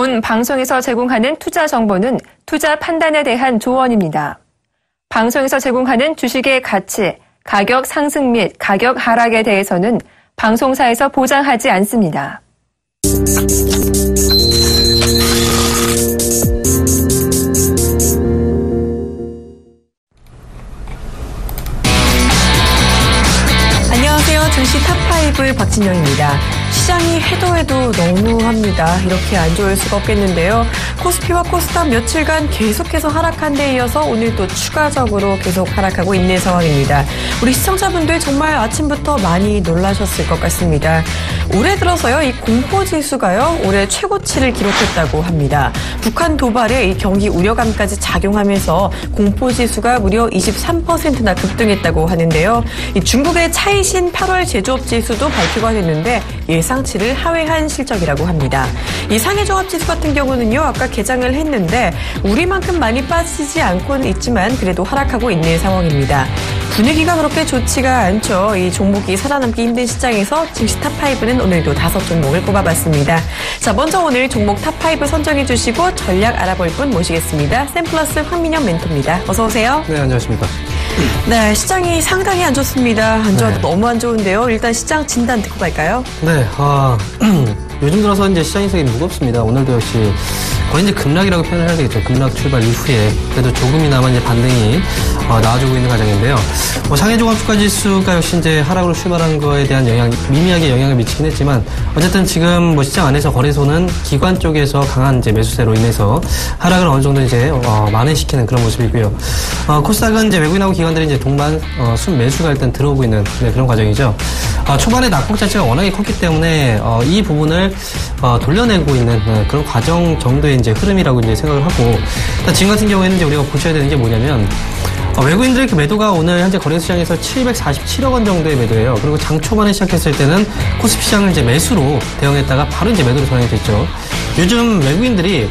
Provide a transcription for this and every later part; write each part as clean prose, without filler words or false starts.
본 방송에서 제공하는 투자 정보는 투자 판단에 대한 조언입니다. 방송에서 제공하는 주식의 가치, 가격 상승 및 가격 하락에 대해서는 방송사에서 보장하지 않습니다. 안녕하세요. 증시 탑5 박진영입니다. 시장이 해도 너무합니다. 이렇게 안 좋을 수가 없겠는데요. 코스피와 코스닥 며칠간 계속해서 하락한 데 이어서 오늘 또 추가적으로 계속 하락하고 있는 상황입니다. 우리 시청자분들 정말 아침부터 많이 놀라셨을 것 같습니다. 올해 들어서요, 이 공포지수가요, 올해 최고치를 기록했다고 합니다. 북한 도발에 이 경기 우려감까지 작용하면서 공포지수가 무려 23%나 급등했다고 하는데요. 이 중국의 차이신 8월 제조업 지수도 발표가 됐는데 예상치를 하회한 실적이라고 합니다. 이 상해종합지수 같은 경우는요, 아까 개장을 했는데 우리만큼 많이 빠지지 않고는 있지만 그래도 하락하고 있는 상황입니다. 분위기가 그렇게 좋지가 않죠. 이 종목이 살아남기 힘든 시장에서 증시 탑5는 오늘도 5종목을 꼽아봤습니다. 자, 먼저 오늘 종목 탑5 선정해 주시고 전략 알아볼 분 모시겠습니다. 샘플러스 황민영 멘토입니다. 어서 오세요. 네, 안녕하십니까. 네, 시장이 상당히 안 좋습니다. 안 좋아도 너무 안 좋은데요. 일단 시장 진단 듣고 갈까요? 네, 요즘 들어서 이제 시장 인상이 무겁습니다. 오늘도 역시 거의 이제 급락이라고 표현을 해야 되겠죠. 급락 출발 이후에 그래도 조금이나마 이제 반등이 나와주고 있는 과정인데요. 상해종합주가지수가 역시 이제 하락으로 출발한 거에 대한 미미하게 영향을 미치긴 했지만 어쨌든 지금 시장 안에서 거래소는 기관 쪽에서 강한 이제 매수세로 인해서 하락을 어느 정도 이제 만회시키는 그런 모습이고요. 코스닥은 이제 외국인하고 기관들이 이제 동반 순매수가 일단 들어오고 있는 그런 과정이죠. 초반에 낙폭 자체가 워낙에 컸기 때문에 이 부분을 돌려내고 있는 그런 과정 정도의 이제 흐름이라고 이제 생각을 하고, 지금 같은 경우에는 이제 우리가 보셔야 되는 게 뭐냐면 외국인들의 그 매도가 오늘 현재 거래 시장에서 747억 원 정도의 매도예요. 그리고 장 초반에 시작했을 때는 코스피 시장을 이제 매수로 대응했다가 바로 이제 매도로 전환이 됐죠. 요즘 외국인들이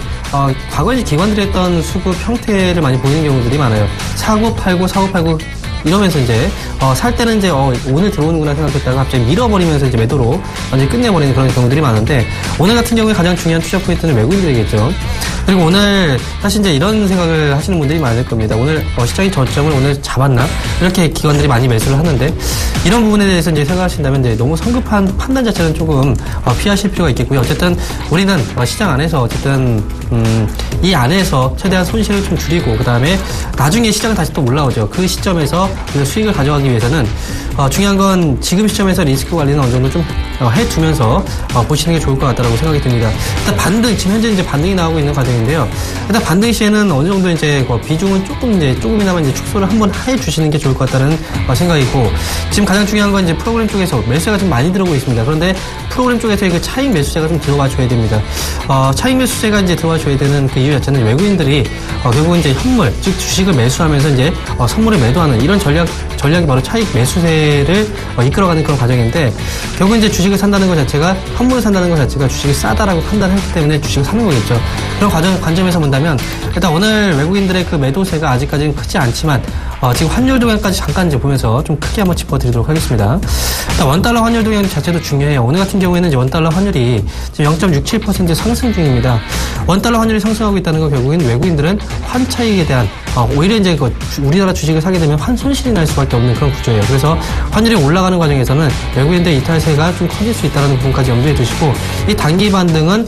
과거에 기관들이 했던 수급 형태를 많이 보이는 경우들이 많아요. 사고 팔고 이러면서 이제 살 때는 이제 오늘 들어오는구나 생각했다가 갑자기 밀어버리면서 이제 매도로 완전히 끝내버리는 그런 경우들이 많은데, 오늘 같은 경우에 가장 중요한 투자 포인트는 외국인들이겠죠. 그리고 오늘 사실 이제 이런 생각을 하시는 분들이 많을 겁니다. 오늘 시장의 저점을 오늘 잡았나? 이렇게 기관들이 많이 매수를 하는데, 이런 부분에 대해서 이제 생각하신다면 이제 너무 성급한 판단 자체는 조금 피하실 필요가 있겠고요. 어쨌든 우리는 시장 안에서 어쨌든 이 안에서 최대한 손실을 좀 줄이고, 그 다음에 나중에 시장은 다시 또 올라오죠. 그 시점에서 수익을 가져가기 위해서는 중요한 건 지금 시점에서 리스크 관리는 어느 정도 좀 해두면서 보시는 게 좋을 것 같다고 생각이 듭니다. 일단 반등, 지금 현재 이제 반등이 나오고 있는 과정인데요. 일단 반등 시에는 어느 정도 이제 비중은 조금이나마 이제 축소를 한번 해주시는 게 좋을 것 같다는 생각이고, 지금 가장 중요한 건 이제 프로그램 쪽에서 매수세가 좀 많이 들어오고 있습니다. 그런데 프로그램 쪽에서 그 차익 매수세가 좀 들어와 줘야 됩니다. 차익 매수세가 이제 들어와 줘야 되는 그 이유 자체는 외국인들이 결국은 이제 현물, 즉 주식을 매수하면서 이제 선물을 매도하는 이런 전략이 바로 차익 매수세를 이끌어가는 그런 과정인데, 결국 이제 주식을 산다는 것 자체가, 현물을 산다는 것 자체가 주식이 싸다라고 판단했기 때문에 주식을 사는 거겠죠. 그런 관점에서 본다면 일단 오늘 외국인들의 그 매도세가 아직까지는 크지 않지만 지금 환율 동향까지 잠깐 이제 보면서 좀 크게 한번 짚어드리도록 하겠습니다. 일단 원달러 환율 동향 자체도 중요해요. 오늘 같은 경우에는 이제 원달러 환율이 지금 0.67% 상승 중입니다. 원달러 환율이 상승하고 있다는 건 결국엔 외국인들은 환차익에 대한 오히려 이제 우리나라 주식을 사게 되면 환 손실이 날 수밖에 없는 그런 구조예요. 그래서 환율이 올라가는 과정에서는 외국인들의 이탈세가 좀 커질 수 있다는 부분까지 염두에 두시고, 이 단기 반등은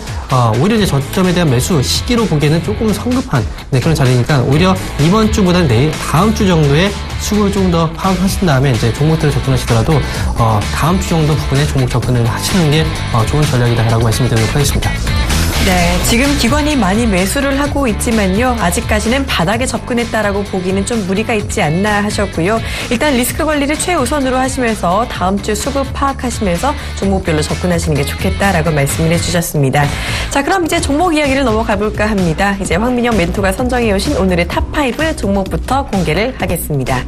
오히려 이제 저점에 대한 매수 시기로 보기에는 조금 성급한 그런 자리니까 오히려 이번 주보다는 내일 다음 주 정도에 수급을 조금 더 파악하신 다음에 이제 종목들을 접근하시더라도 다음 주 정도 부분에 종목 접근을 하시는 게 좋은 전략이다라고 말씀드리도록 하겠습니다. 네, 지금 기관이 많이 매수를 하고 있지만요, 아직까지는 바닥에 접근했다라고 보기는 좀 무리가 있지 않나 하셨고요. 일단 리스크 관리를 최우선으로 하시면서 다음 주 수급 파악하시면서 종목별로 접근하시는 게 좋겠다라고 말씀을 해주셨습니다. 자, 그럼 이제 종목 이야기를 넘어가 볼까 합니다. 이제 황민영 멘토가 선정해 오신 오늘의 탑5 종목부터 공개를 하겠습니다.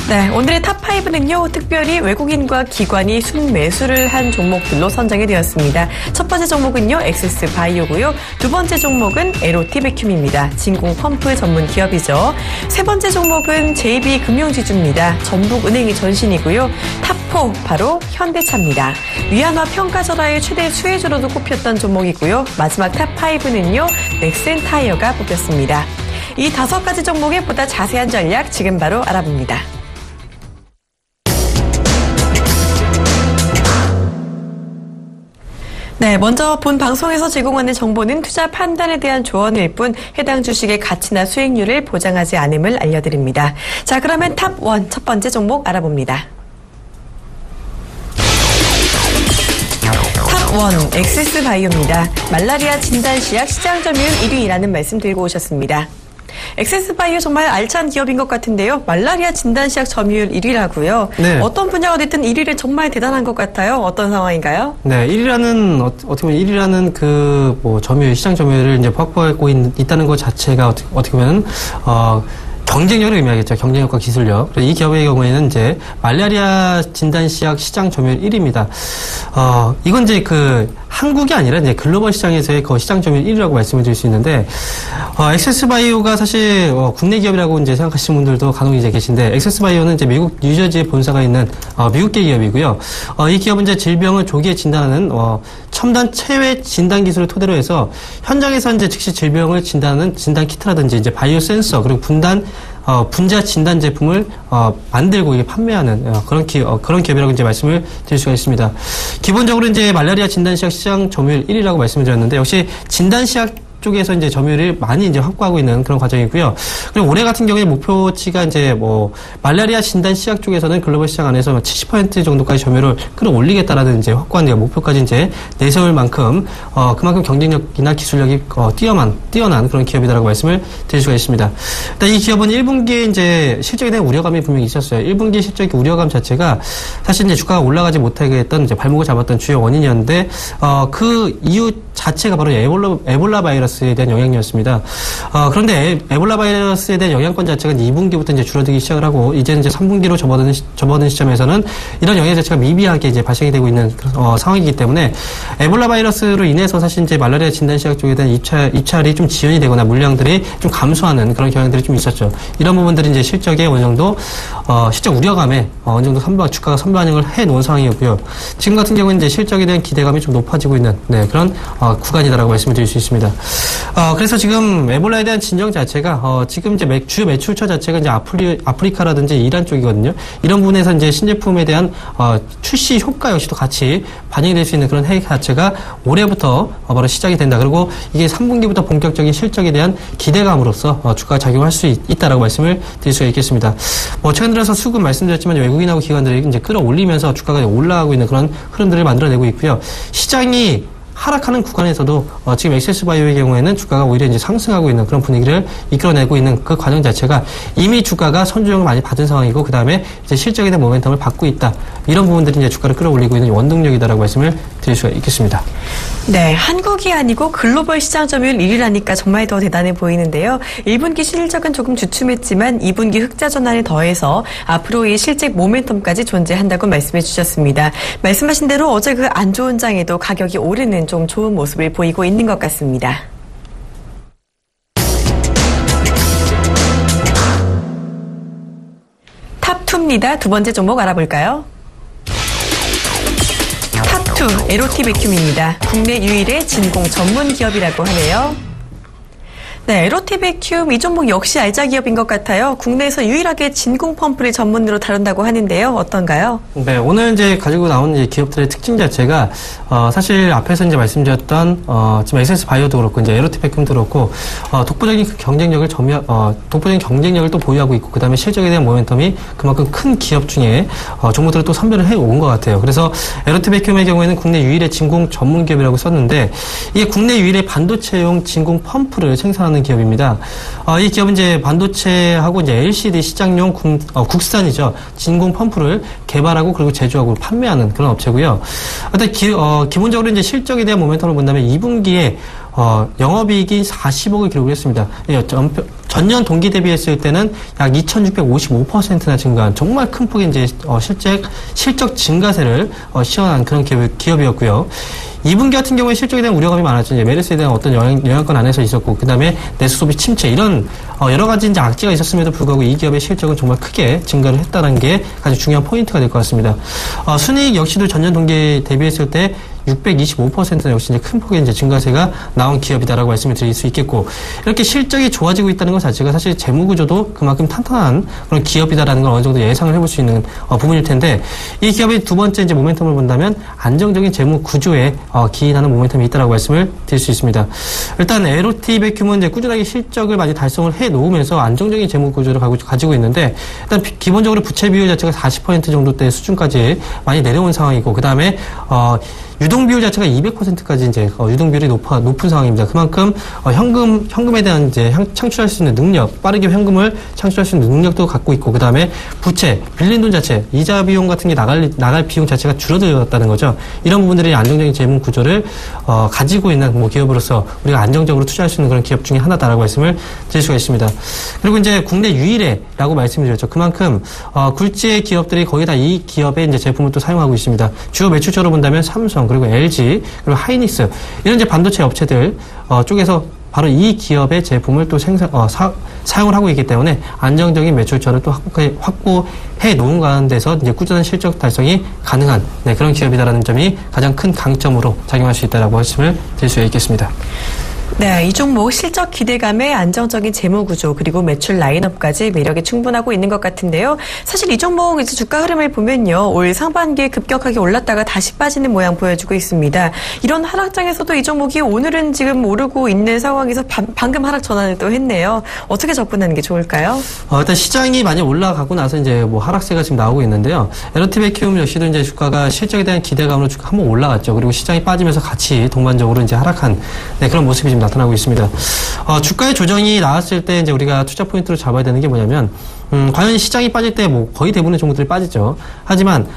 네, 오늘의 탑5는요, 특별히 외국인과 기관이 순매수를 한 종목들로 선정이 되었습니다. 첫 번째 종목은요, 엑세스바이오고요. 두 번째 종목은 에로티베큐미입니다. 진공 펌프 전문 기업이죠. 세 번째 종목은 JB금융지주입니다. 전북은행이 전신이고요. 탑4, 바로 현대차입니다. 위안화 평가절하의 최대 수혜주로도 꼽혔던 종목이고요. 마지막 탑5는요, 넥센타이어가 뽑혔습니다. 이 5가지 종목의 보다 자세한 전략 지금 바로 알아봅니다. 네, 먼저 본 방송에서 제공하는 정보는 투자 판단에 대한 조언일 뿐 해당 주식의 가치나 수익률을 보장하지 않음을 알려드립니다. 자, 그러면 탑1 첫 번째 종목 알아봅니다. 탑1 엑세스바이오입니다. 말라리아 진단시약 시장 점유율 1위라는 말씀 들고 오셨습니다. 엑세스바이오 정말 알찬 기업인 것 같은데요. 말라리아 진단시약 점유율 1위라고요. 네. 어떤 분야가 됐든 1위는 정말 대단한 것 같아요. 어떤 상황인가요? 네, 1위라는 어떻게 보면 1위라는 그 점유율, 시장 점유율을 이제 확보하고 있다는 것 자체가 어떻게 보면 경쟁력을 의미하겠죠. 경쟁력과 기술력. 이 기업의 경우에는 이제 말라리아 진단시약 시장 점유율 1위입니다. 이건 이제 한국이 아니라 이제 글로벌 시장에서의 그 시장 점유율 1위라고 말씀을 드릴 수 있는데, 엑세스바이오가 사실 국내 기업이라고 이제 생각하시는 분들도 간혹 이제 계신데, 엑세스바이오는 이제 미국 뉴저지에 본사가 있는 미국계 기업이고요. 이 기업은 이제 질병을 조기에 진단하는 첨단 체외 진단 기술을 토대로 해서 현장에서 이제 즉시 질병을 진단하는 진단 키트라든지 이제 바이오 센서 그리고 분자 진단 제품을 만들고 이게 판매하는 그런 기업이라고 이제 말씀을 드릴 수가 있습니다. 기본적으로 이제 말라리아 진단시약 시장 점유율 1위라고 말씀을 드렸는데, 역시 진단시약 쪽에서 이제 점유율을 많이 이제 확보하고 있는 그런 과정이고요. 그리고 올해 같은 경우에 목표치가 이제 말라리아 진단 시약 쪽에서는 글로벌 시장 안에서 70% 정도까지 점유율을 끌어올리겠다라는 이제 확고한 목표까지 이제 내세울 만큼 그만큼 경쟁력이나 기술력이 뛰어난 그런 기업이다라고 말씀을 드릴 수가 있습니다. 일단 이 기업은 1분기에 이제 실적에 대한 우려감이 분명히 있었어요. 1분기 실적 우려감 자체가 사실 이제 주가가 올라가지 못하게 했던 이제 발목을 잡았던 주요 원인이었는데, 그 이유 자체가 바로 에볼라 바이러스에 대한 영향이었습니다. 그런데 에볼라 바이러스에 대한 영향권 자체가 2분기부터 이제 줄어들기 시작을 하고, 이제는 이제 3분기로 접어드는 시점에서는 이런 영향 자체가 미비하게 이제 발생이 되고 있는 상황이기 때문에, 에볼라 바이러스로 인해서 사실 이제 말라리아 진단시약 쪽에 대한 입찰이 좀 지연이 되거나 물량들이 좀 감소하는 그런 경향들이 좀 있었죠. 이런 부분들이 이제 실적에 어느 정도 실적 우려감에 어느 정도 주가가 선반영을 해 놓은 상황이었고요. 지금 같은 경우는 이제 실적에 대한 기대감이 좀 높아지고 있는 그런 구간이다라고 말씀을 드릴 수 있습니다. 그래서 지금 에볼라에 대한 진정 자체가 지금 이제 주요 매출처 자체가 이제 아프리카라든지 이란 쪽이거든요. 이런 부분에서 이제 신제품에 대한 출시 효과 역시도 같이 반영이 될 수 있는 그런 해익 자체가 올해부터 바로 시작이 된다. 그리고 이게 3분기부터 본격적인 실적에 대한 기대감으로써 주가가 작용할 수 있다라고 말씀을 드릴 수가 있겠습니다. 최근 들어서 수급 말씀드렸지만 외국인하고 기관들이 이제 끌어올리면서 주가가 올라가고 있는 그런 흐름들을 만들어내고 있고요. 시장이 하락하는 구간에서도 지금 엑세스바이오의 경우에는 주가가 오히려 이제 상승하고 있는 그런 분위기를 이끌어내고 있는 그 과정 자체가 이미 주가가 선조정을 많이 받은 상황이고, 그 다음에 이제 실적에 대한 모멘텀을 받고 있다. 이런 부분들이 이제 주가를 끌어올리고 있는 원동력이다라고 말씀을 드릴 수가 있겠습니다. 네, 한국이 아니고 글로벌 시장 점유율 1위라니까 정말 더 대단해 보이는데요. 1분기 실적은 조금 주춤했지만 2분기 흑자 전환에 더해서 앞으로 이 실적 모멘텀까지 존재한다고 말씀해 주셨습니다. 말씀하신 대로 어제 그 안 좋은 장에도 가격이 오르는 좀 좋은 모습을 보이고 있는 것 같습니다. 탑2입니다. 두 번째 종목 알아볼까요? 탑2 에로티베큐미입니다. 국내 유일의 진공 전문 기업이라고 하네요. 네, 에로티베큐 이 종목 역시 알짜 기업인 것 같아요. 국내에서 유일하게 진공 펌프를 전문으로 다룬다고 하는데요. 어떤가요? 네, 오늘 이제 가지고 나온 이제 기업들의 특징 자체가 사실 앞에서 이제 말씀드렸던 지금 엑세스바이오도 그렇고 이제 에로티베큐도 그렇고 독보적인 경쟁력을 또 보유하고 있고, 그다음에 실적에 대한 모멘텀이 그만큼 큰 기업 중에 종목들을 또 선별을 해 온 것 같아요. 그래서 에로티베큐의 경우에는 국내 유일의 진공 전문 기업이라고 썼는데, 이게 국내 유일의 반도체용 진공 펌프를 생산하는 기업입니다. 이 기업은 이제 반도체하고 이제 LCD 시장용 국산이죠. 진공 펌프를 개발하고 그리고 제조하고 판매하는 그런 업체고요. 일단 기본적으로 이제 실적에 대한 모멘텀을 본다면 2분기에 영업이익이 40억을 기록했습니다. 전년 동기 대비했을 때는 약 2,655%나 증가한 정말 큰 폭의 이제 실적 증가세를 시현한 그런 기업이었고요. 2분기 같은 경우에 실적에 대한 우려감이 많았죠. 이제 메르스에 대한 어떤 영향권 안에서 있었고, 그 다음에 내수 소비 침체, 이런, 여러 가지 이제 악재가 있었음에도 불구하고 이 기업의 실적은 정말 크게 증가를 했다는 게 가장 중요한 포인트가 될 것 같습니다. 순이익 역시도 전년 동기 대비했을 때 625%나 역시 이제 큰 폭의 이제 증가세가 나온 기업이다라고 말씀을 드릴 수 있겠고, 이렇게 실적이 좋아지고 있다는 것 자체가 사실 재무 구조도 그만큼 탄탄한 그런 기업이다라는 걸 어느 정도 예상을 해볼 수 있는 부분일 텐데, 이 기업의 두 번째 이제 모멘텀을 본다면 안정적인 재무 구조에 기인하는 모멘텀이 있다라고 말씀을 드릴 수 있습니다. 일단 LOT 베큐은 이제 꾸준하게 실적을 많이 달성을 해 놓으면서 안정적인 재무 구조를 가지고 있는데, 일단 기본적으로 부채 비율 자체가 40% 정도대 수준까지 많이 내려온 상황이고, 그 다음에 유동 비율 자체가 200%까지 이제 유동 비율이 높은 상황입니다. 그만큼 현금에 대한 이제 창출할 수 있는 능력, 빠르게 현금을 창출할 수 있는 능력도 갖고 있고, 그다음에 부채, 빌린 돈 자체, 이자 비용 같은 게 나갈 비용 자체가 줄어들었다는 거죠. 이런 부분들이 안정적인 재무 구조를 가지고 있는 기업으로서 우리가 안정적으로 투자할 수 있는 그런 기업 중에 하나다라고 말씀을 드릴 수가 있습니다. 그리고 이제 국내 유일해라고 말씀드렸죠. 그만큼 굴지의 기업들이 거의 다 이 기업의 이제 제품을 또 사용하고 있습니다. 주요 매출처로 본다면 삼성, 그리고 LG, 그리고 하이닉스, 이런 이제 반도체 업체들 쪽에서 바로 이 기업의 제품을 또 사용을 하고 있기 때문에 안정적인 매출처를 또 확보해 놓은 가운데서 이제 꾸준한 실적 달성이 가능한 그런 기업이다라는 점이 가장 큰 강점으로 작용할 수 있다라고 말씀을 드릴 수 있겠습니다. 네, 이 종목 실적 기대감에 안정적인 재무 구조 그리고 매출 라인업까지 매력이 충분하고 있는 것 같은데요. 사실 이 종목 이제 주가 흐름을 보면요, 올 상반기에 급격하게 올랐다가 다시 빠지는 모양 보여주고 있습니다. 이런 하락장에서도 이 종목이 오늘은 지금 오르고 있는 상황에서 방금 하락 전환을 또 했네요. 어떻게 접근하는 게 좋을까요? 일단 시장이 많이 올라가고 나서 이제 하락세가 지금 나오고 있는데요. LOT 베큐 역시도 이제 주가가 실적에 대한 기대감으로 한번 올라갔죠. 그리고 시장이 빠지면서 같이 동반적으로 이제 하락한 그런 모습이 지금 나타나고 있습니다. 주가의 조정이 나왔을 때 이제 우리가 투자 포인트로 잡아야 되는 게 뭐냐면, 과연 시장이 빠질 때 거의 대부분의 종목들이 빠지죠. 하지만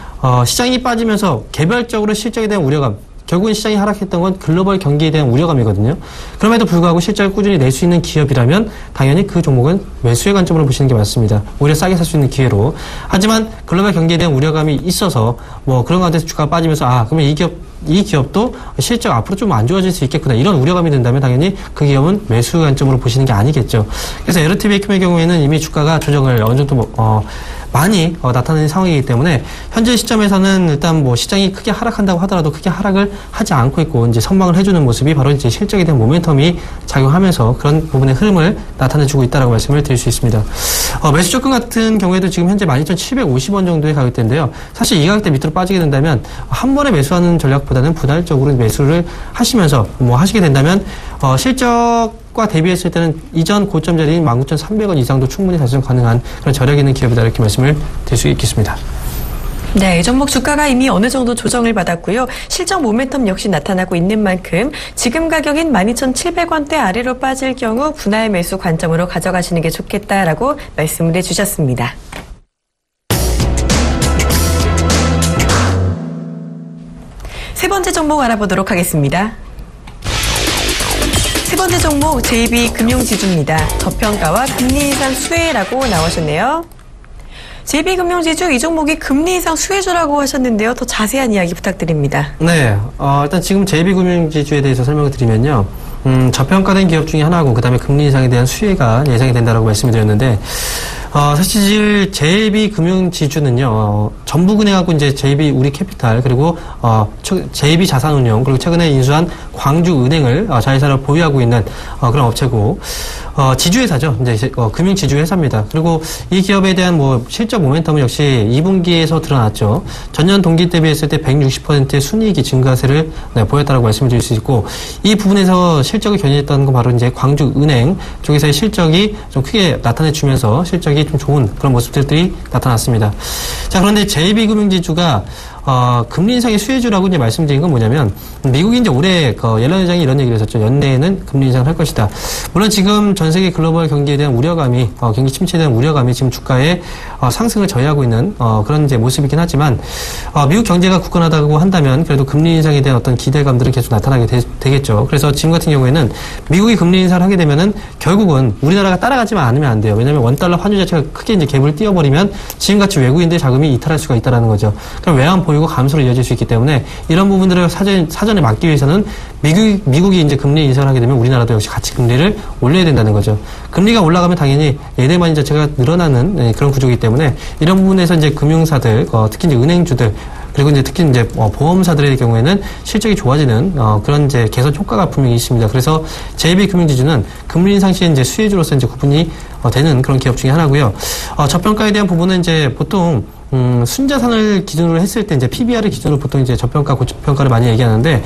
시장이 빠지면서 개별적으로 실적에 대한 우려감, 결국은 시장이 하락했던 건 글로벌 경기에 대한 우려감이거든요. 그럼에도 불구하고 실적을 꾸준히 낼 수 있는 기업이라면 당연히 그 종목은 매수의 관점으로 보시는 게 맞습니다. 오히려 싸게 살 수 있는 기회로. 하지만 글로벌 경기에 대한 우려감이 있어서 그런 가운데서 주가가 빠지면서 그러면 이 기업도 실적 앞으로 좀 안 좋아질 수 있겠구나, 이런 우려감이 든다면 당연히 그 기업은 매수 관점으로 보시는 게 아니겠죠. 그래서 LOT 베큐의 경우에는 이미 주가가 조정을 어느 정도 많이 나타나는 상황이기 때문에 현재 시점에서는 일단 시장이 크게 하락한다고 하더라도 크게 하락을 하지 않고 있고 이제 선방을 해주는 모습이 바로 이제 실적에 대한 모멘텀이 작용하면서 그런 부분의 흐름을 나타내주고 있다라고 말씀을 드릴 수 있습니다. 매수 접근 같은 경우에도 지금 현재 12,750원 정도의 가격대인데요. 사실 이 가격대 밑으로 빠지게 된다면 한 번에 매수하는 전략보다는 분할적으로 매수를 하시면서 하시게 된다면 실적과 대비했을 때는 이전 고점 자리인 19,300원 이상도 충분히 달성 가능한 그런 저력 있는 기업이다, 이렇게 말씀을 드릴 수 있겠습니다. 네, 이 종목 주가가 이미 어느 정도 조정을 받았고요. 실적 모멘텀 역시 나타나고 있는 만큼 지금 가격인 12,700원대 아래로 빠질 경우 분할 매수 관점으로 가져가시는 게 좋겠다라고 말씀을 해주셨습니다. 세 번째 종목 알아보도록 하겠습니다. 세 번째 종목 JB금융지주입니다. 저평가와 금리 인상 수혜라고 나오셨네요. JB금융지주, 이 종목이 금리 인상 수혜주라고 하셨는데요. 더 자세한 이야기 부탁드립니다. 네, 일단 지금 JB금융지주에 대해서 설명을 드리면요. 저평가된 기업 중에 하나고, 그 다음에 금리 인상에 대한 수혜가 예상이 된다라고 말씀을 드렸는데, 사실 JB금융지주는요, 전북은행하고 이제 JB 우리캐피탈, 그리고 JB 자산운용, 그리고 최근에 인수한 광주은행을 자회사로 보유하고 있는 그런 업체고, 지주회사죠. 이제 금융지주회사입니다. 그리고 이 기업에 대한 실적 모멘텀은 역시 2분기에서 드러났죠. 전년 동기 대비했을 때 160%의 순이익이 증가세를 보였다라고 말씀드릴 수 있고, 이 부분에서 실적을 견인했던 건 바로 이제 광주은행 쪽에서의 실적이 좀 크게 나타내주면서 실적이 좀 좋은 그런 모습들이 나타났습니다. 자, 그런데 JB금융지주가 금리 인상의 수혜주라고 이제 말씀드린 건 뭐냐면, 미국이 이제 올해, 옐런 회장이 이런 얘기를 했었죠. 연내에는 금리 인상을 할 것이다. 물론 지금 전 세계 글로벌 경기에 대한 우려감이, 경기 침체에 대한 우려감이 지금 주가의 상승을 저해하고 있는, 그런 이제 모습이긴 하지만, 미국 경제가 굳건하다고 한다면 그래도 금리 인상에 대한 어떤 기대감들은 계속 나타나게 되겠죠. 그래서 지금 같은 경우에는 미국이 금리 인상을 하게 되면은 결국은 우리나라가 따라가지만 않으면 안 돼요. 왜냐하면 원달러 환율 자체가 크게 이제 갭을 띄워버리면 지금같이 외국인들 자금이 이탈할 수가 있다는 거죠. 그럼 외환 보유고 감소로 이어질 수 있기 때문에 이런 부분들을 사전에 막기 위해서는 미국이 이제 금리 인상을 하게 되면 우리나라도 역시 같이 금리를 올려야 된다는 거죠. 금리가 올라가면 당연히 예대마진 자체가 늘어나는 그런 구조이기 때문에 이런 부분에서 이제 금융사들, 특히 이제 은행주들, 그리고 이제 특히 이제 보험사들의 경우에는 실적이 좋아지는 그런 이제 개선 효과가 분명히 있습니다. 그래서 JB금융지주는 금리 인상 시에 이제 수혜주로서 이제 구분이 되는 그런 기업 중에 하나고요. 저평가에 대한 부분은 이제 보통 순자산을 기준으로 했을 때 이제 PBR을 기준으로 보통 이제 저평가, 고평가를 많이 얘기하는데,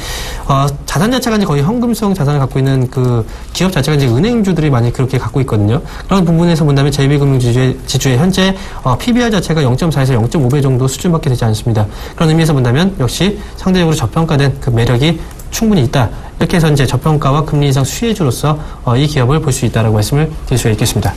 자산 자체가 이제 거의 현금성 자산을 갖고 있는 그 기업 자체가 이제 은행주들이 많이 그렇게 갖고 있거든요. 그런 부분에서 본다면 JB금융지주의 현재 PBR 자체가 0.4에서 0.5배 정도 수준밖에 되지 않습니다. 그런 의미에서 본다면 역시 상대적으로 저평가된 그 매력이 충분히 있다. 이렇게 해서 이제 저평가와 금리 인상 수혜주로서 이 기업을 볼 수 있다라고 말씀을 드릴 수가 있겠습니다.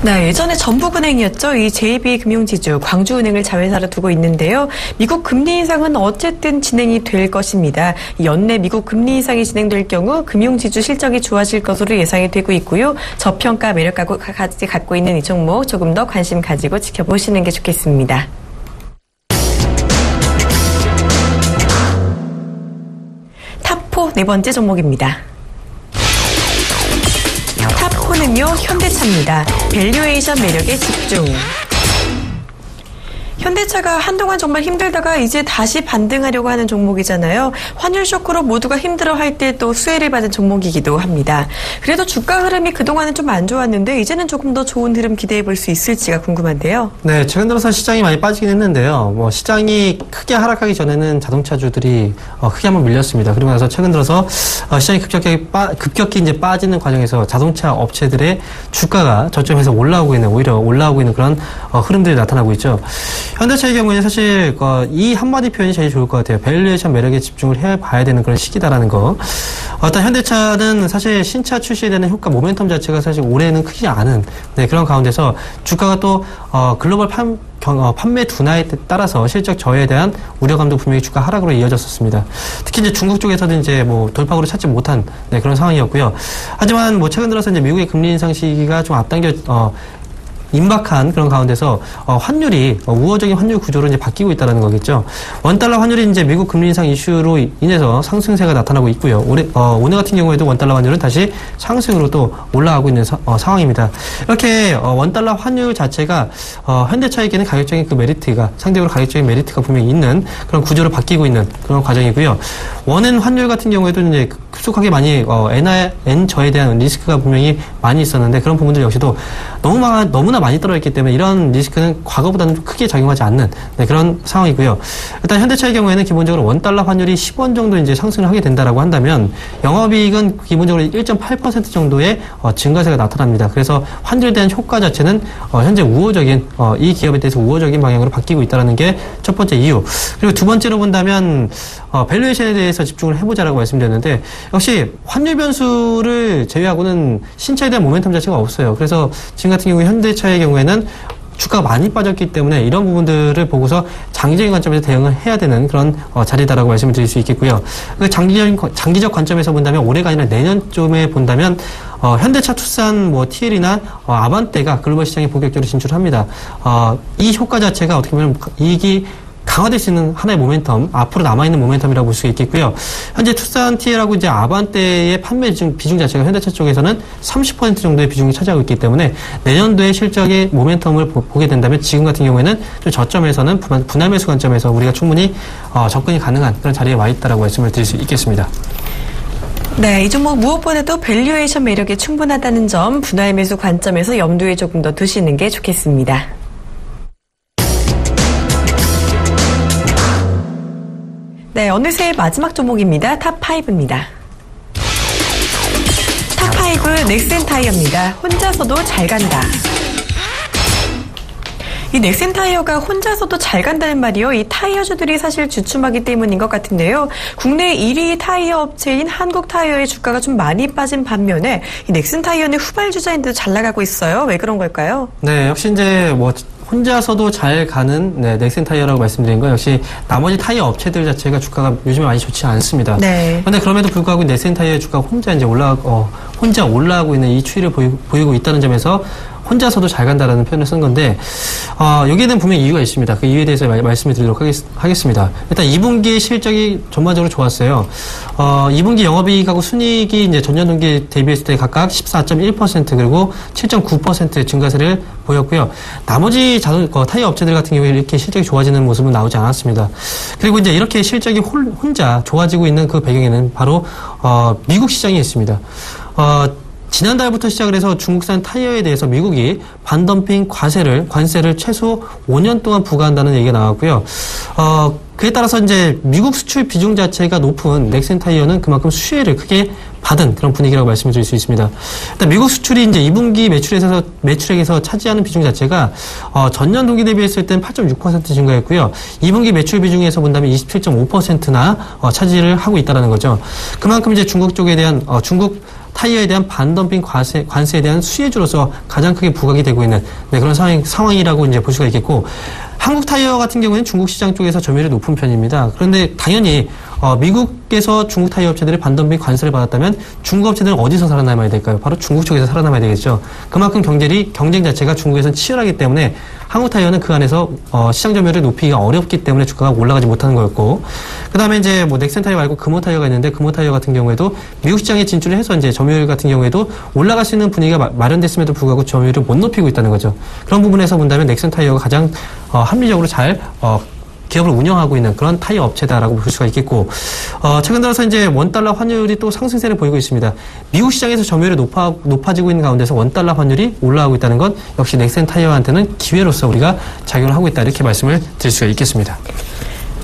네, 예전에 전북은행이었죠. 이 JB금융지주 광주은행을 자회사로 두고 있는데요. 미국 금리 인상은 어쨌든 진행이 될 것입니다. 연내 미국 금리 인상이 진행될 경우 금융지주 실적이 좋아질 것으로 예상이 되고 있고요. 저평가 매력까지 갖고 있는 이 종목 조금 더 관심 가지고 지켜보시는 게 좋겠습니다. 탑4 네 번째 종목입니다. 탑4는요, 현대차입니다. 밸류에이션 매력에 집중. 현대차가 한동안 정말 힘들다가 이제 다시 반등하려고 하는 종목이잖아요. 환율 쇼크로 모두가 힘들어할 때 또 수혜를 받은 종목이기도 합니다. 그래도 주가 흐름이 그동안은 좀 안 좋았는데 이제는 조금 더 좋은 흐름 기대해 볼 수 있을지가 궁금한데요. 네, 최근 들어서 시장이 많이 빠지긴 했는데요. 시장이 크게 하락하기 전에는 자동차주들이 크게 한번 밀렸습니다. 그리고 나서 최근 들어서 시장이 급격히 이제 빠지는 과정에서 자동차 업체들의 주가가 저점에서 오히려 올라오고 있는 그런 흐름들이 나타나고 있죠. 현대차의 경우에는 사실 이 한마디 표현이 제일 좋을 것 같아요. 밸류에이션 매력에 집중을 해봐야 되는 그런 시기다라는 거. 일단 현대차는 사실 신차 출시에 대한 효과, 모멘텀 자체가 사실 올해는 크지 않은 그런 가운데서 주가가 또 글로벌 판매 둔화에 따라서 실적 저해에 대한 우려감도 분명히 주가 하락으로 이어졌었습니다. 특히 이제 중국 쪽에서도 이제 돌파구를 찾지 못한 그런 상황이었고요. 하지만 최근 들어서 이제 미국의 금리 인상 시기가 좀 임박한 그런 가운데서 환율이 우호적인 환율 구조로 이제 바뀌고 있다는 거겠죠. 원달러 환율이 이제 미국 금리 인상 이슈로 인해서 상승세가 나타나고 있고요. 오늘 같은 경우에도 원달러 환율은 다시 상승으로 또 올라가고 있는 상황입니다. 이렇게 원달러 환율 자체가 현대차에게는 가격적인 상대적으로 가격적인 메리트가 분명히 있는 그런 구조로 바뀌고 있는 그런 과정이고요. 원엔 환율 같은 경우에도 이제 급속하게 많이 엔저에 대한 리스크가 분명히 많이 있었는데 그런 부분들 역시도 너무나 많이 떨어졌기 때문에 이런 리스크는 과거보다는 크게 작용하지 않는 그런 상황이고요. 일단 현대차의 경우에는 기본적으로 원달러 환율이 10원 정도 이제 상승을 하게 된다라고 한다면 영업이익은 기본적으로 1.8% 정도의 증가세가 나타납니다. 그래서 환율에 대한 효과 자체는 현재 우호적인 이 기업에 대해서 우호적인 방향으로 바뀌고 있다는 게 첫 번째 이유. 그리고 두 번째로 본다면 밸류에이션에 대해서 집중을 해보자라고 말씀드렸는데 역시 환율 변수를 제외하고는 신차에 대한 모멘텀 자체가 없어요. 그래서 지금 같은 경우에 현대차의 경우에는 주가가 많이 빠졌기 때문에 이런 부분들을 보고서 장기적인 관점에서 대응을 해야 되는 그런 자리다라고 말씀을 드릴 수 있겠고요. 장기적 관점에서 본다면 올해가 아니라 내년쯤에 본다면 현대차, 투싼, TL이나 아반떼가 글로벌 시장에 본격적으로 진출합니다. 이 효과 자체가 어떻게 보면 이익이 강화될 수 있는 하나의 모멘텀, 앞으로 남아있는 모멘텀이라고 볼 수 있겠고요. 현재 투싼 TL하고 이제 아반떼의 판매 비중 자체가 현대차 쪽에서는 30% 정도의 비중을 차지하고 있기 때문에 내년도에 실적의 모멘텀을 보게 된다면 지금 같은 경우에는 좀 저점에서는 분할 매수 관점에서 우리가 충분히 접근이 가능한 그런 자리에 와 있다라고 말씀을 드릴 수 있겠습니다. 네, 이 종목 무엇보다도 밸류에이션 매력이 충분하다는 점 분할 매수 관점에서 염두에 조금 더 두시는 게 좋겠습니다. 네, 어느새 마지막 종목입니다. 탑5입니다. 탑5 넥센타이어입니다. 혼자서도 잘 간다. 이 넥센 타이어가 혼자서도 잘 간다는 말이요. 이 타이어주들이 사실 주춤하기 때문인 것 같은데요. 국내 1위 타이어 업체인 한국 타이어의 주가가 좀 많이 빠진 반면에 이 넥센 타이어는 후발주자인데도 잘 나가고 있어요. 왜 그런 걸까요? 네, 역시 이제 혼자서도 잘 가는 넥센 타이어라고 말씀드린 거 역시 나머지 타이어 업체들 자체가 주가가 요즘에 많이 좋지 않습니다. 네. 그런데 그럼에도 불구하고 넥센 타이어의 주가가 혼자 올라가고 있는 이 추이를 보이고 있다는 점에서 혼자서도 잘 간다라는 표현을 쓴 건데, 여기에는 분명히 이유가 있습니다. 그 이유에 대해서 말씀을 드리도록 하겠습니다. 일단 2분기 실적이 전반적으로 좋았어요. 2분기 영업이익하고 순이익이 이제 전년 동기 대비했을 때 각각 14.1% 그리고 7.9% 증가세를 보였고요. 나머지 타이어 업체들 같은 경우에 이렇게 실적이 좋아지는 모습은 나오지 않았습니다. 그리고 이제 이렇게 실적이 혼자 좋아지고 있는 그 배경에는 바로, 미국 시장이 있습니다. 지난달부터 시작을 해서 중국산 타이어에 대해서 미국이 반덤핑 관세를 최소 5년 동안 부과한다는 얘기가 나왔고요. 그에 따라서 이제 미국 수출 비중 자체가 높은 넥센 타이어는 그만큼 수혜를 크게 받은 그런 분위기라고 말씀을 드릴 수 있습니다. 일단 미국 수출이 이제 2분기 매출액에서 차지하는 비중 자체가 전년 동기 대비했을 때는 8.6% 증가했고요. 2분기 매출 비중에서 본다면 27.5%나 차지를 하고 있다는 거죠. 그만큼 이제 중국 쪽에 대한 중국 타이어에 대한 반덤핑 관세에 대한 수혜주로서 가장 크게 부각이 되고 있는 그런 상황이라고 이제 볼 수가 있겠고, 한국 타이어 같은 경우에는 중국 시장 쪽에서 점유율이 높은 편입니다. 그런데 당연히 미국에서 중국 타이어 업체들이 반덤핑 관세를 받았다면 중국 업체들은 어디서 살아남아야 될까요? 바로 중국 쪽에서 살아남아야 되겠죠. 그만큼 경쟁 자체가 중국에서는 치열하기 때문에 한국 타이어는 그 안에서 시장 점유율을 높이기가 어렵기 때문에 주가가 올라가지 못하는 거였고, 그 다음에 이제 넥센 타이어 말고 금호 타이어가 있는데 금호 타이어 같은 경우에도 미국 시장에 진출을 해서 이제 점유율 같은 경우에도 올라갈 수 있는 분위기가 마련됐음에도 불구하고 점유율을 못 높이고 있다는 거죠. 그런 부분에서 본다면 넥센 타이어가 가장 합리적으로 잘 기업을 운영하고 있는 그런 타이어 업체다라고 볼 수가 있겠고, 최근 들어서 이제 원달러 환율이 또 상승세를 보이고 있습니다. 미국 시장에서 점유율이 높아지고 있는 가운데서 원달러 환율이 올라가고 있다는 건 역시 넥센 타이어한테는 기회로서 우리가 작용을 하고 있다, 이렇게 말씀을 드릴 수가 있겠습니다.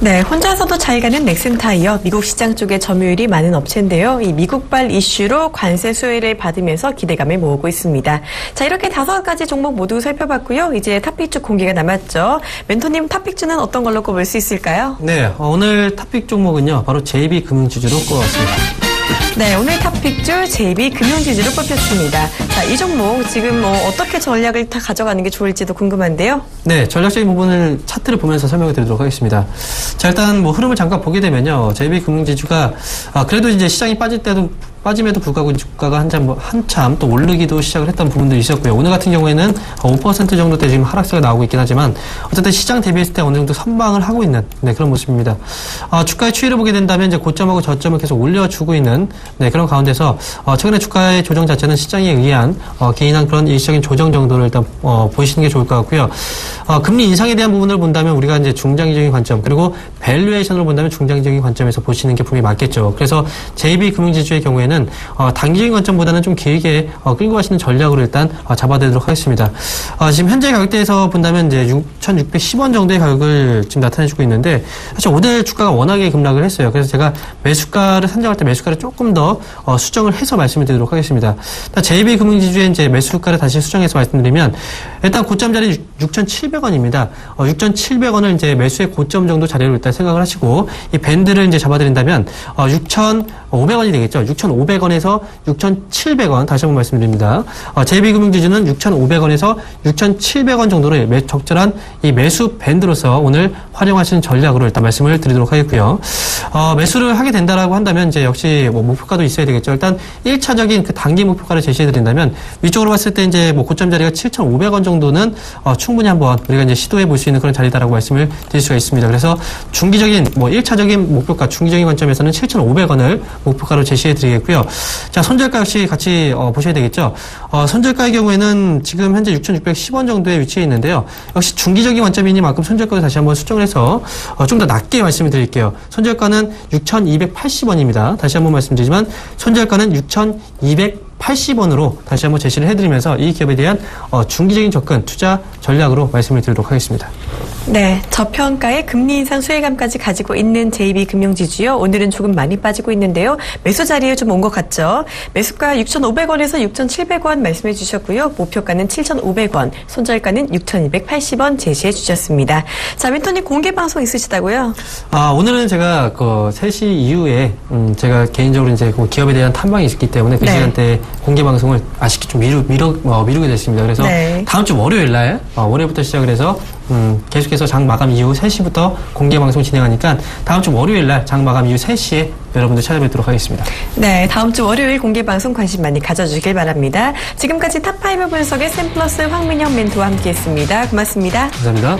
네, 혼자서도 잘 가는 넥센 타이어, 미국 시장 쪽에 점유율이 많은 업체인데요. 이 미국발 이슈로 관세 수혜를 받으면서 기대감을 모으고 있습니다. 자, 이렇게 5가지 종목 모두 살펴봤고요. 이제 탑픽주 공개가 남았죠. 멘토님, 탑픽주는 어떤 걸로 꼽을 수 있을까요? 네, 오늘 탑픽 종목은요, 바로 JB금융지주로 꼽았습니다. 네, 오늘 탑픽주 JB금융지주로 뽑혔습니다. 자, 이 종목 지금 어떻게 전략을 다 가져가는 게 좋을지도 궁금한데요. 네, 전략적인 부분을 차트를 보면서 설명을 드리도록 하겠습니다. 자, 일단 흐름을 잠깐 보게 되면요, JB금융지주가 그래도 이제 시장이 빠짐에도 불구하고 주가가 한참 또 오르기도 시작을 했던 부분도 있었고요. 오늘 같은 경우에는 5% 정도대 지금 하락세가 나오고 있긴 하지만 어쨌든 시장 대비했을 때 어느 정도 선방을 하고 있는 그런 모습입니다. 주가의 추이를 보게 된다면 이제 고점하고 저점을 계속 올려주고 있는 그런 가운데서 최근에 주가의 조정 자체는 시장에 의한 개인한 그런 일시적인 조정 정도를 일단 보시는 게 좋을 것 같고요. 금리 인상에 대한 부분을 본다면 우리가 이제 중장기적인 관점, 그리고 밸류에이션으로 본다면 중장기적인 관점에서 보시는 게 분명히 맞겠죠. 그래서 JB금융지주의 경우에는 단기적인 관점보다는 좀 길게 끌고 가시는 전략으로 일단 잡아드리도록 하겠습니다. 지금 현재 가격대에서 본다면 이제 6,610원 정도의 가격을 지금 나타내주고 있는데, 사실 오늘 주가가 워낙에 급락을 했어요. 그래서 제가 매수가를 산정할 때 매수가를 조금 더 수정을 해서 말씀을 드리도록 하겠습니다. JB금융지주의 이제 매수가를 다시 수정해서 말씀드리면, 일단 고점 자리 6,700원입니다. 6,700원을 이제 매수의 고점 정도 자리로 일단 생각을 하시고, 이 밴드를 이제 잡아드린다면 6,500원이 되겠죠. 6,500원에서 6,700원, 다시 한번 말씀드립니다. JB금융지주는 6,500원에서 6,700원 정도로 적절한 이 매수 밴드로서 오늘 활용하시는 전략으로 일단 말씀을 드리도록 하겠고요. 매수를 하게 된다라고 한다면 이제 역시 목표가도 있어야 되겠죠. 일단 1차적인 그 단기 목표가를 제시해 드린다면 위쪽으로 봤을 때 이제 고점 자리가 7,500원 정도는 충분히 한번 우리가 이제 시도해 볼 수 있는 그런 자리다라고 말씀을 드릴 수가 있습니다. 그래서 중기적인 1차적인 목표가, 중기적인 관점에서는 7,500원을 목표가로 제시해 드리겠고요. 자, 손절가 역시 같이 보셔야 되겠죠. 손절가의 경우에는 지금 현재 6,610원 정도에 위치해 있는데요. 역시 중기적인 관점이니만큼 손절가를 다시 한번 수정을 해서 좀 더 낮게 말씀을 드릴게요. 손절가는 6,280원입니다. 다시 한번 말씀드리지만 손절가는 6,280원으로 다시 한번 제시를 해드리면서 이 기업에 대한 중기적인 접근, 투자 전략으로 말씀을 드리도록 하겠습니다. 네, 저평가의 금리 인상 수혜감까지 가지고 있는 JB금융지주요. 오늘은 조금 많이 빠지고 있는데요. 매수 자리에 좀 온 것 같죠. 매수가 6,500원에서 6,700원 말씀해 주셨고요. 목표가는 7,500원, 손절가는 6,280원 제시해 주셨습니다. 자, 윈터님 공개 방송 있으시다고요? 오늘은 제가 3시 이후에 제가 개인적으로 이제 기업에 대한 탐방이 있기 때문에 그 시간대에 공개 방송을 아쉽게 좀 미루게 됐습니다. 그래서 다음 주 월요일 날 월요일부터 시작을 해서 계속해서 장 마감 이후 3시부터 공개 방송 진행하니까 다음 주 월요일 날 장 마감 이후 3시에 여러분들 찾아뵙도록 하겠습니다. 네, 다음 주 월요일 공개 방송 관심 많이 가져주길 바랍니다. 지금까지 탑5 분석의 샘플러스 황민영 멘토와 함께했습니다. 고맙습니다. 감사합니다.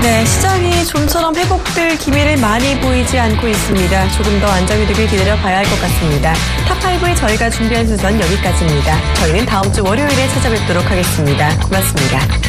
네, 시장이 좀처럼 회복될 기미를 많이 보이지 않고 있습니다. 조금 더 안정이 되길 기다려봐야 할 것 같습니다. 탑5에 저희가 준비한 순서는 여기까지입니다. 저희는 다음 주 월요일에 찾아뵙도록 하겠습니다. 고맙습니다.